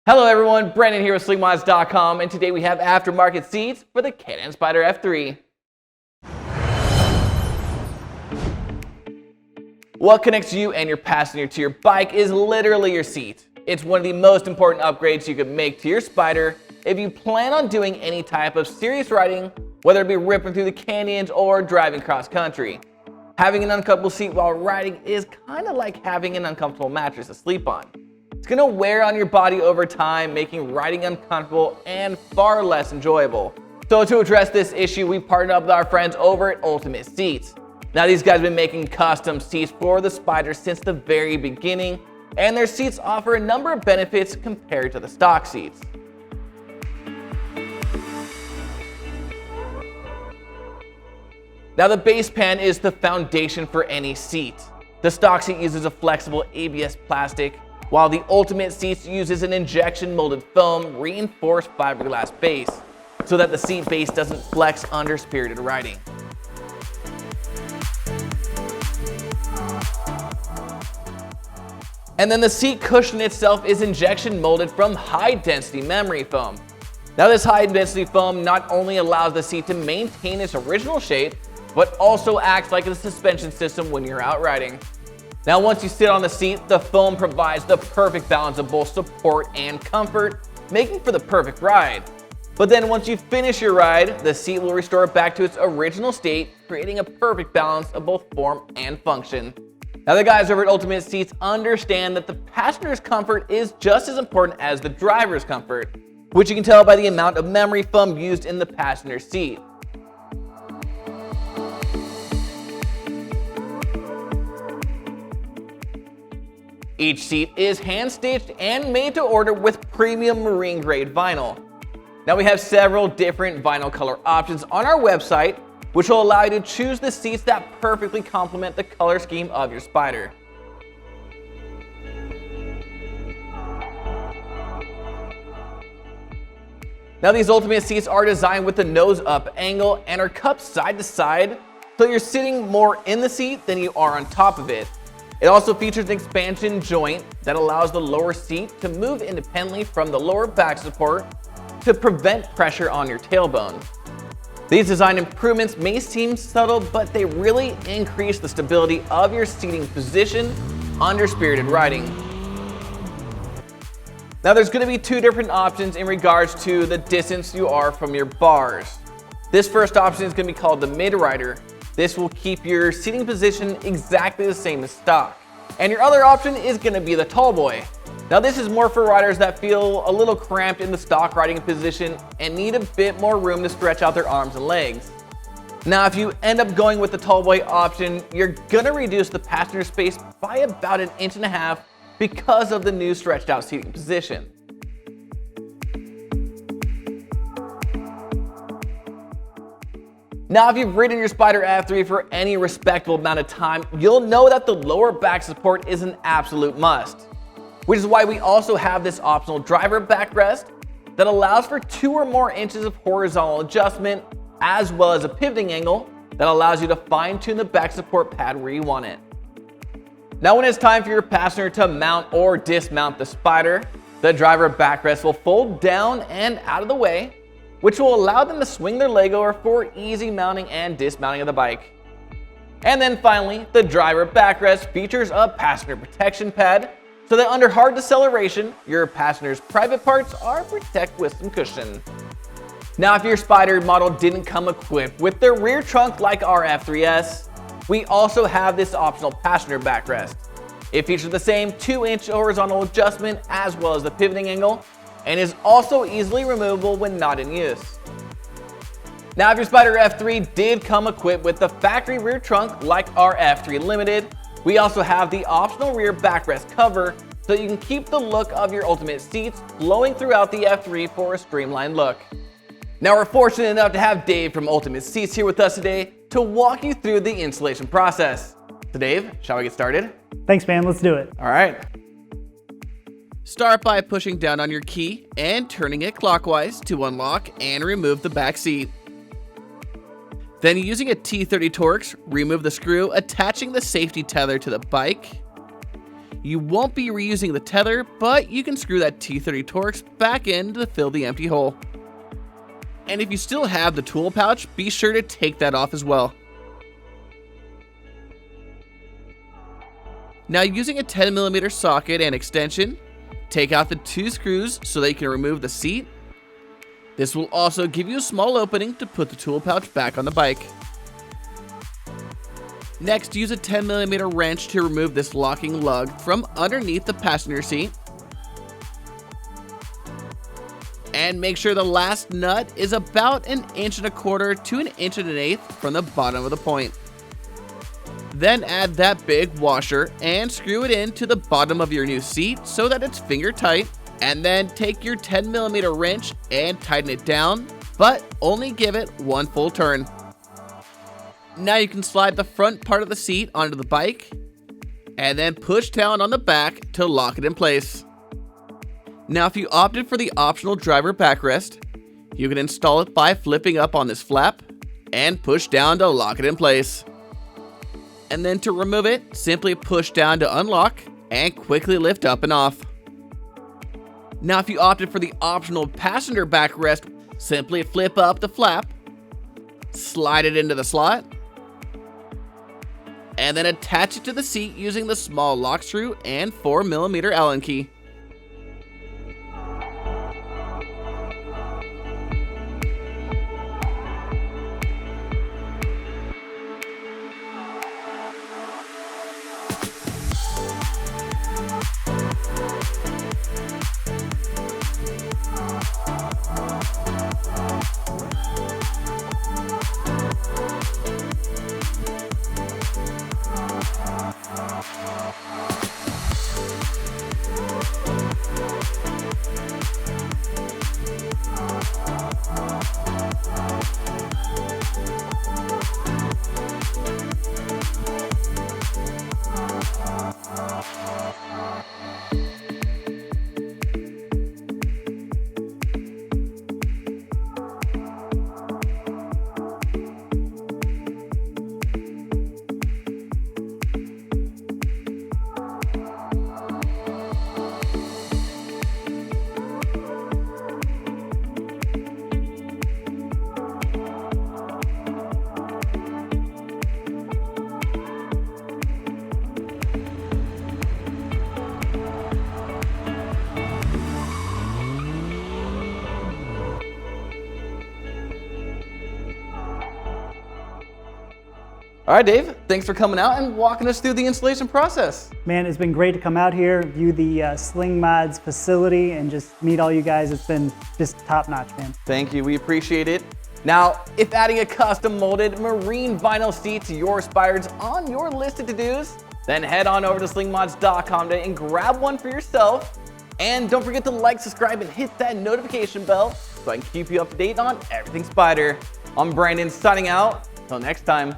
Hello everyone, Brandon here with SleepMods.com, and today we have aftermarket seats for the Can-am Spyder F3. What connects you and your passenger to your bike is literally your seat. It's one of the most important upgrades you could make to your Spyder if you plan on doing any type of serious riding, whether it be ripping through the canyons or driving cross country. Having an uncomfortable seat while riding is kind of like having an uncomfortable mattress to sleep on. It's going to wear on your body over time, making riding uncomfortable and far less enjoyable. So to address this issue, we partnered up with our friends over at Ultimate Seats. Now these guys have been making custom seats for the Spyder since the very beginning, and their seats offer a number of benefits compared to the stock seats. Now the base pan is the foundation for any seat. The stock seat uses a flexible ABS plastic, while the Ultimate Seats uses an injection molded foam reinforced fiberglass base so that the seat base doesn't flex under spirited riding. And then the seat cushion itself is injection molded from high density memory foam. Now this high density foam not only allows the seat to maintain its original shape, but also acts like a suspension system when you're out riding. Now once you sit on the seat, the foam provides the perfect balance of both support and comfort, making for the perfect ride. But then once you finish your ride, the seat will restore it back to its original state, creating a perfect balance of both form and function. Now the guys over at Ultimate Seats understand that the passenger's comfort is just as important as the driver's comfort, which you can tell by the amount of memory foam used in the passenger seat. Each seat is hand-stitched and made to order with premium marine-grade vinyl. Now we have several different vinyl color options on our website, which will allow you to choose the seats that perfectly complement the color scheme of your Spyder. Now these Ultimate Seats are designed with the nose-up angle and are cupped side to side, so you're sitting more in the seat than you are on top of it. It also features an expansion joint that allows the lower seat to move independently from the lower back support to prevent pressure on your tailbone. These design improvements may seem subtle, but they really increase the stability of your seating position under spirited riding. Now there's going to be two different options in regards to the distance you are from your bars. This first option is going to be called the mid-rider. This will keep your seating position exactly the same as stock. And your other option is going to be the tall boy. Now this is more for riders that feel a little cramped in the stock riding position and need a bit more room to stretch out their arms and legs. Now if you end up going with the tall boy option, you're going to reduce the passenger space by about 1.5 inches because of the new stretched out seating position. Now, if you've ridden your Spyder F3 for any respectable amount of time, you'll know that the lower back support is an absolute must, which is why we also have this optional driver backrest that allows for 2 or more inches of horizontal adjustment, as well as a pivoting angle that allows you to fine-tune the back support pad where you want it. Now, when it's time for your passenger to mount or dismount the Spyder, the driver backrest will fold down and out of the way, which will allow them to swing their leg over for easy mounting and dismounting of the bike. And then finally, the driver backrest features a passenger protection pad so that under hard deceleration, your passenger's private parts are protected with some cushion. Now, if your Spyder model didn't come equipped with the rear trunk like our F3S, we also have this optional passenger backrest. It features the same 2-inch horizontal adjustment as well as the pivoting angle, and is also easily removable when not in use. Now if your Spyder F3 did come equipped with the factory rear trunk like our F3 Limited, we also have the optional rear backrest cover so you can keep the look of your Ultimate Seats flowing throughout the F3 for a streamlined look. Now we're fortunate enough to have Dave from Ultimate Seats here with us today to walk you through the installation process. So Dave, shall we get started? Thanks, man. Let's do it. All right. Start by pushing down on your key and turning it clockwise to unlock and remove the back seat. Then using a T30 Torx, remove the screw attaching the safety tether to the bike. You won't be reusing the tether, but you can screw that T30 Torx back in to fill the empty hole. And if you still have the tool pouch, be sure to take that off as well. Now, using a 10mm socket and extension, take out the 2 screws so that you can remove the seat. This will also give you a small opening to put the tool pouch back on the bike. Next, use a 10mm wrench to remove this locking lug from underneath the passenger seat. And make sure the last nut is about 1.25 inches to 1.125 inches from the bottom of the point. Then add that big washer and screw it into the bottom of your new seat so that it's finger tight. And then take your 10mm wrench and tighten it down, but only give it one full turn. Now you can slide the front part of the seat onto the bike and then push down on the back to lock it in place. Now, if you opted for the optional driver backrest, you can install it by flipping up on this flap and push down to lock it in place. And then to remove it, simply push down to unlock and quickly lift up and off. Now, if you opted for the optional passenger backrest, simply flip up the flap, slide it into the slot, and then attach it to the seat using the small lock screw and 4mm Allen key. All right, Dave, thanks for coming out and walking us through the installation process. Man, it's been great to come out here, view the Sling Mods facility, and just meet all you guys. It's been just top notch, man. Thank you, we appreciate it. Now, if adding a custom molded marine vinyl seat to your Spyder's on your list of to-dos, then head on over to slingmods.com today and grab one for yourself. And don't forget to like, subscribe, and hit that notification bell so I can keep you up to date on everything Spyder. I'm Brandon signing out. Until next time.